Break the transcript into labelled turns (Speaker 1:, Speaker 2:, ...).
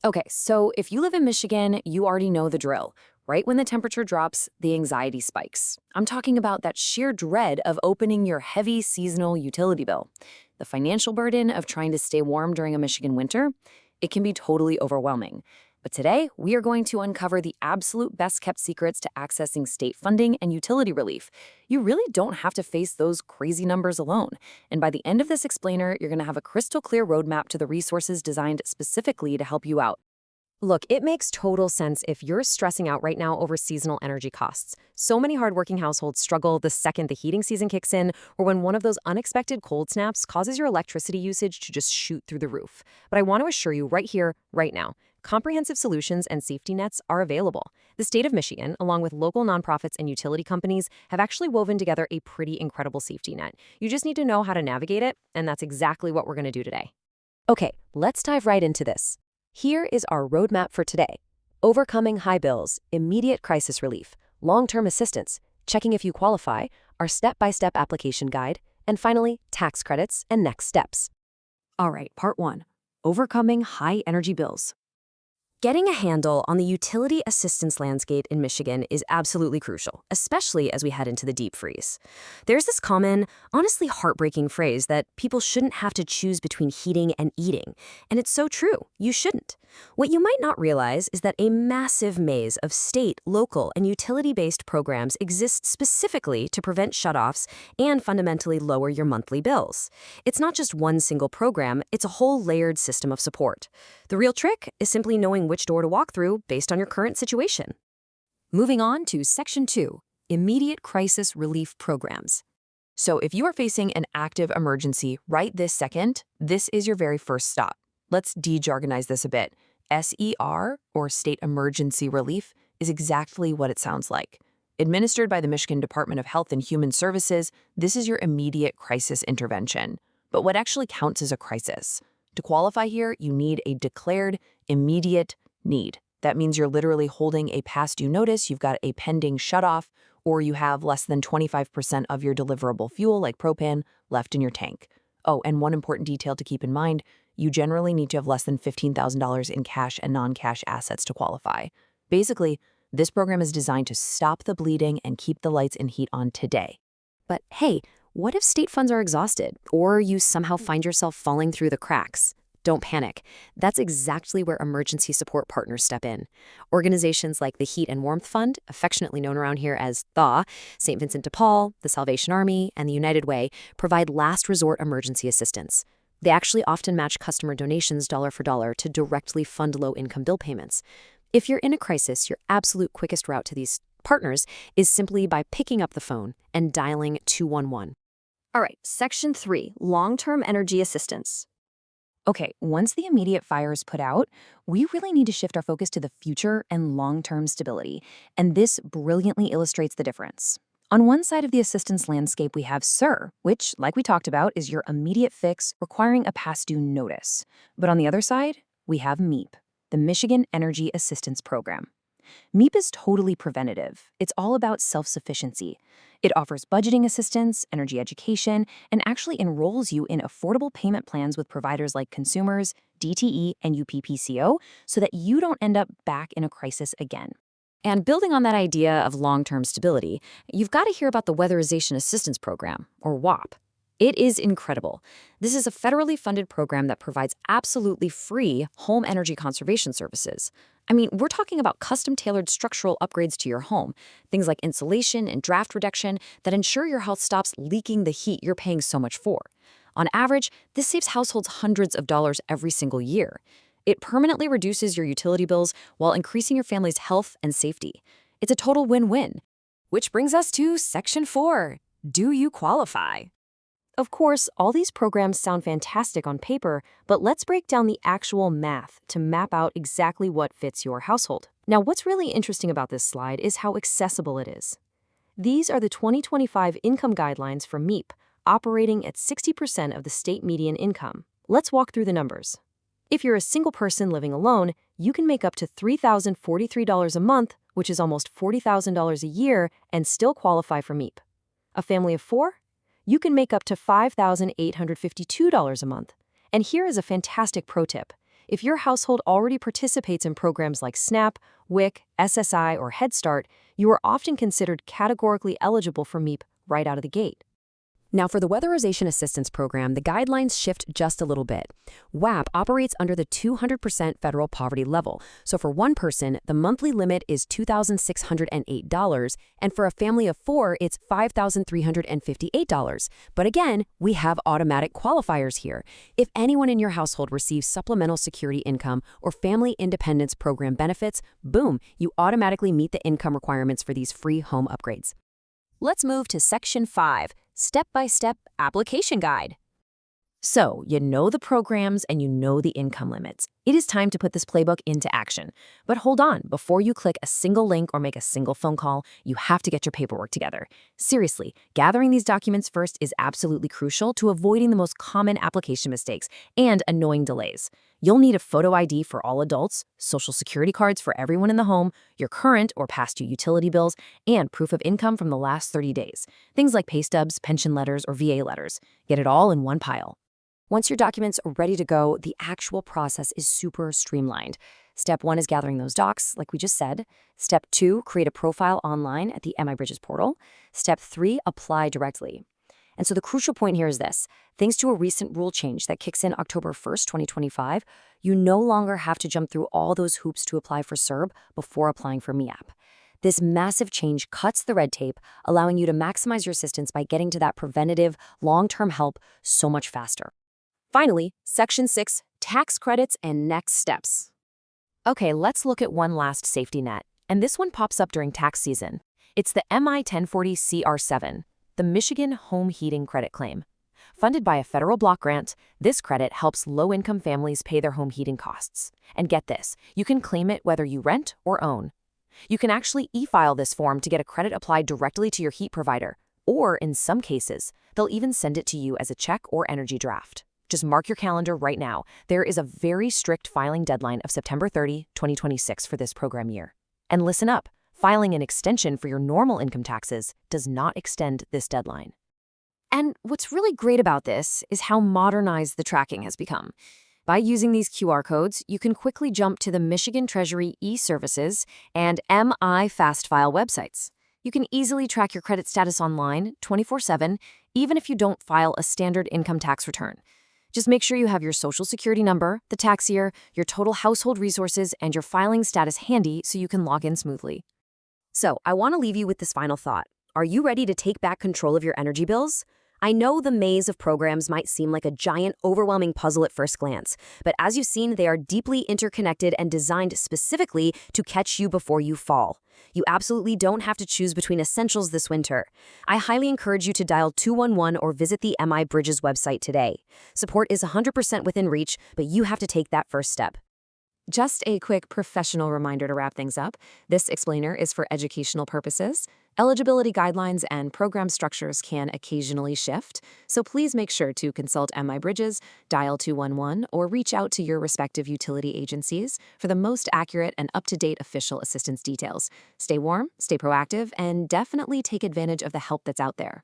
Speaker 1: Okay, so if you live in Michigan, you already know the drill. Right when the temperature drops, the anxiety spikes. I'm talking about that sheer dread of opening your heavy seasonal utility bill. The financial burden of trying to stay warm during a Michigan winter, it can be totally overwhelming. But today, we are going to uncover the absolute best kept secrets to accessing state funding and utility relief. You really don't have to face those crazy numbers alone. And by the end of this explainer, you're going to have a crystal clear roadmap to the resources designed specifically to help you out.
Speaker 2: Look, it makes total sense if you're stressing out right now over seasonal energy costs. So many hardworking households struggle the second the heating season kicks in or when one of those unexpected cold snaps causes your electricity usage to just shoot through the roof. But I want to assure you right here, right now, comprehensive solutions and safety nets are available. The state of Michigan, along with local nonprofits and utility companies, have actually woven together a pretty incredible safety net. You just need to know how to navigate it, and that's exactly what we're going to do today. Okay, let's dive right into this. Here is our roadmap for today. Overcoming high bills, immediate crisis relief, long-term assistance, checking if you qualify, our step-by-step application guide, and finally, tax credits and next steps.
Speaker 1: All right, part one, overcoming high energy bills.
Speaker 2: Getting a handle on the utility assistance landscape in Michigan is absolutely crucial, especially as we head into the deep freeze. There's this common, honestly heartbreaking phrase that people shouldn't have to choose between heating and eating, and it's so true, you shouldn't. What you might not realize is that a massive maze of state, local, and utility-based programs exist specifically to prevent shutoffs and fundamentally lower your monthly bills. It's not just one single program, it's a whole layered system of support. The real trick is simply knowing which door to walk through based on your current situation.
Speaker 1: Moving on to Section 2, Immediate Crisis Relief Programs. So if you are facing an active emergency right this second, this is your very first stop. Let's de-jargonize this a bit. SER, or State Emergency Relief, is exactly what it sounds like. Administered by the Michigan Department of Health and Human Services, this is your immediate crisis intervention. But what actually counts as a crisis? To qualify here, you need a declared immediate need. That means you're literally holding a past due notice, you've got a pending shutoff, or you have less than 25% of your deliverable fuel, like propane, left in your tank. Oh, and one important detail to keep in mind, you generally need to have less than $15,000 in cash and non-cash assets to qualify. Basically, this program is designed to stop the bleeding and keep the lights and heat on today.
Speaker 2: But hey, what if state funds are exhausted, or you somehow find yourself falling through the cracks? Don't panic. That's exactly where emergency support partners step in. Organizations like the Heat and Warmth Fund, affectionately known around here as THAW, St. Vincent de Paul, the Salvation Army, and the United Way, provide last resort emergency assistance. They actually often match customer donations dollar for dollar to directly fund low-income bill payments. If you're in a crisis, your absolute quickest route to these partners is simply by picking up the phone and dialing 211.
Speaker 3: All right, Section 3, Long-Term Energy Assistance.
Speaker 1: Okay, once the immediate fire is put out, we really need to shift our focus to the future and long-term stability, and this brilliantly illustrates the difference. On one side of the assistance landscape, we have SER, which, like we talked about, is your immediate fix requiring a past due notice. But on the other side, we have MEAP, the Michigan Energy Assistance Program. MEAP is totally preventative. It's all about self-sufficiency. It offers budgeting assistance, energy education, and actually enrolls you in affordable payment plans with providers like Consumers, DTE, and UPPCO so that you don't end up back in a crisis again. And building on that idea of long-term stability, you've got to hear about the Weatherization Assistance Program, or WAP. It is incredible. This is a federally funded program that provides absolutely free home energy conservation services. I mean, we're talking about custom-tailored structural upgrades to your home, things like insulation and draft reduction that ensure your house stops leaking the heat you're paying so much for. On average, this saves households hundreds of dollars every single year. It permanently reduces your utility bills while increasing your family's health and safety. It's a total win-win. Which brings us to Section 4. Do you qualify? Of course, all these programs sound fantastic on paper, but let's break down the actual math to map out exactly what fits your household. Now, what's really interesting about this slide is how accessible it is. These are the 2025 income guidelines for MEAP, operating at 60% of the state median income. Let's walk through the numbers. If you're a single person living alone, you can make up to $3,043 a month, which is almost $40,000 a year, and still qualify for MEAP. A family of 4? You can make up to $5,852 a month. And here is a fantastic pro tip.
Speaker 2: If your household already participates in programs like SNAP, WIC, SSI, or Head Start, you are often considered categorically eligible for MEAP right out of the gate. Now, for the Weatherization Assistance Program, the guidelines shift just a little bit. WAP operates under the 200% federal poverty level. So for one person, the monthly limit is $2,608, and for a family of four, it's $5,358. But again, we have automatic qualifiers here. If anyone in your household receives Supplemental Security Income or Family Independence Program benefits, boom, you automatically meet the income requirements for these free home upgrades.
Speaker 1: Let's move to Section 5, Step-by-Step Application Guide. So, you know the programs and you know the income limits. It is time to put this playbook into action. But hold on, before you click a single link or make a single phone call, you have to get your paperwork together. Seriously, gathering these documents first is absolutely crucial to avoiding the most common application mistakes and annoying delays. You'll need a photo ID for all adults, social security cards for everyone in the home, your current or past due utility bills, and proof of income from the last 30 days. Things like pay stubs, pension letters, or VA letters. Get it all in one pile. Once your documents are ready to go, the actual process is super streamlined. Step 1 is gathering those docs, like we just said. Step 2, create a profile online at the MI Bridges portal. Step 3, apply directly. And so the crucial point here is this. Thanks to a recent rule change that kicks in October 1st, 2025, you no longer have to jump through all those hoops to apply for CERB before applying for MEAP. This massive change cuts the red tape, allowing you to maximize your assistance by getting to that preventative, long-term help so much faster. Finally, Section 6, Tax Credits and Next Steps. Okay, let's look at one last safety net, and this one pops up during tax season. It's the MI 1040 CR7, the Michigan Home Heating Credit Claim. Funded by a federal block grant, this credit helps low-income families pay their home heating costs. And get this, you can claim it whether you rent or own. You can actually e-file this form to get a credit applied directly to your heat provider, or in some cases, they'll even send it to you as a check or energy draft. Just mark your calendar right now. There is a very strict filing deadline of September 30, 2026 for this program year. And listen up, filing an extension for your normal income taxes does not extend this deadline. And what's really great about this is how modernized the tracking has become. By using these QR codes, you can quickly jump to the Michigan Treasury e-Services and MI Fast File websites. You can easily track your credit status online 24/7, even if you don't file a standard income tax return. Just make sure you have your social security number, the tax year, your total household resources, and your filing status handy so you can log in smoothly. So, I want to leave you with this final thought. Are you ready to take back control of your energy bills? I know the maze of programs might seem like a giant, overwhelming puzzle at first glance, but as you've seen, they are deeply interconnected and designed specifically to catch you before you fall. You absolutely don't have to choose between essentials this winter. I highly encourage you to dial 211 or visit the MI Bridges website today. Support is 100% within reach, but you have to take that first step. Just a quick professional reminder to wrap things up. This explainer is for educational purposes. Eligibility guidelines and program structures can occasionally shift, so please make sure to consult MI Bridges, dial 211, or reach out to your respective utility agencies for the most accurate and up-to-date official assistance details. Stay warm, stay proactive, and definitely take advantage of the help that's out there.